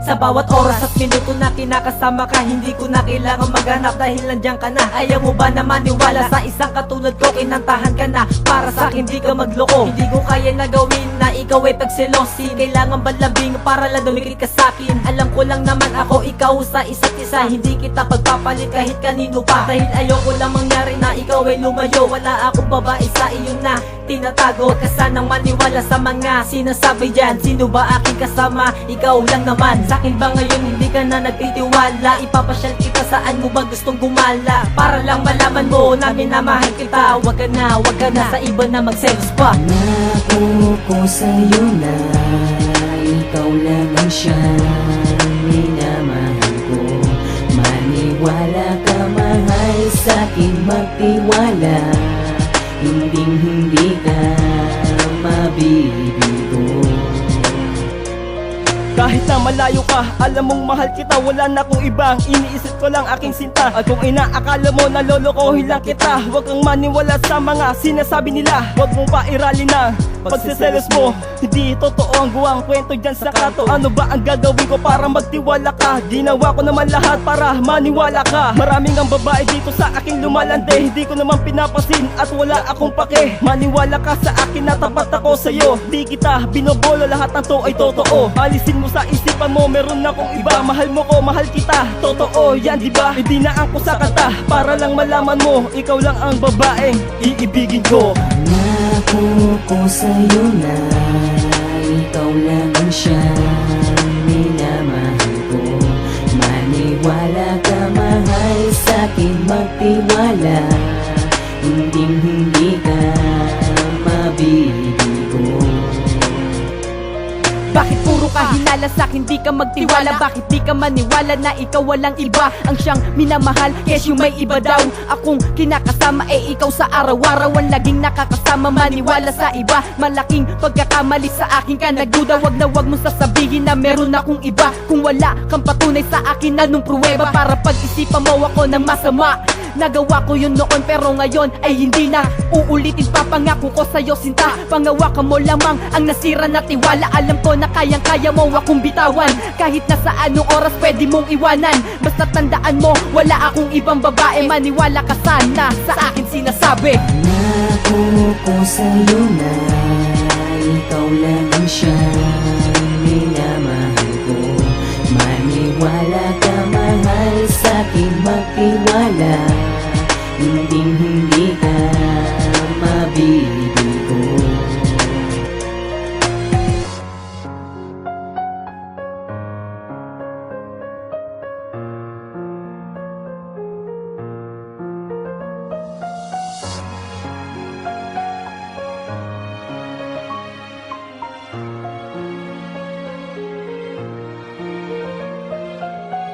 Sa bawat oras at minuto na kinakasama ka, hindi ko na kailangan maghanap dahil nandiyan ka na. Ayaw mo ba na maniwala sa isang katulad ko? Kinantahan ka na para sa akin, di ka magloko. Hindi ko kaya na gawin na ikaw ay pagselosi. Kailangan ba labing para lang dumikit ka sa'kin? Alam ko lang naman ako, ikaw sa isa't isa. Hindi kita pagpapalit kahit kanino pa, dahil ayoko lang mangyari na ikaw ay lumayo. Wala akong babae sa iyo na tinatago. Huwag ka sanang maniwala sa mga sinasabi dyan. Sino ba aking kasama? Ikaw lang naman. Sa'kin ba ngayon hindi ka na nagtitiwala? Ipapasyal kita saan mo ba gustong gumala, para lang malaman mo na minamahal kita. Huwag ka na sa iba na magselos pa. Nako ko sa'yo na ikaw lang ang siyang minamahal ko. Maniwala ka, mahal, sa'kin magtiwala. Hindi ka mabibigo. Kahit na malayo ka, alam mong mahal kita. Wala na akong ibang iniisip ko lang aking sinta. At kung inaakala mo na lolokohin lang kita, huwag kang maniwala sa mga sinasabi nila. Huwag mong pairali na pagsiselos mo. Hindi totoo ang guwang kwento dyan sa kato. Ano ba ang gagawin ko para magtiwala ka? Ginawa ko naman lahat para maniwala ka. Maraming ang babae dito sa aking lumalande, hindi ko naman pinapasin at wala akong pake. Maniwala ka sa akin na tapat ako sa'yo. Di kita binobolo, lahat ng to ay totoo. Alisin mo sa isipan mo, meron akong iba. Mahal mo ko, mahal kita, totoo yan diba? Idinaan ko sa kanta para lang malaman mo, ikaw lang ang babaeng iibigin ko. Nako ko sa'yo na ikaw lang ang siyang minamahal ko. Maniwala ka, mahal, sa'kin magtiwala. Hindi ka mabibigo. Bakit puro ka hinala sa'kin, di ka magtiwala? Bakit di ka maniwala na ikaw walang iba ang siyang minamahal? Kesyo may iba daw akong kinakasama, ikaw sa araw-araw ang laging nakakasama. Maniwala sa iba, malaking pagkakamali sa akin ka nagduda. Wag mong sasabihin na meron akong iba kung wala kang patunay sa akin. Anong pruweba para pag-isipan mo ako ng masama? Nagawa ko yun noon pero ngayon ay hindi na. Uulitin pa, pangako ko sa'yo sinta. Pangawakan mo lamang ang nasira na tiwala. Alam ko na kayang-kaya mo akong bitawan. Kahit na sa anong oras pwede mong iwanan. Basta tandaan mo, wala akong ibang babae. Maniwala ka sana sa akin sinasabi. Nako ko sa'yo na ikaw lang ang siyang minamahal ko. Maniwala ka, mahal, sa'kin magtiwala. Hindi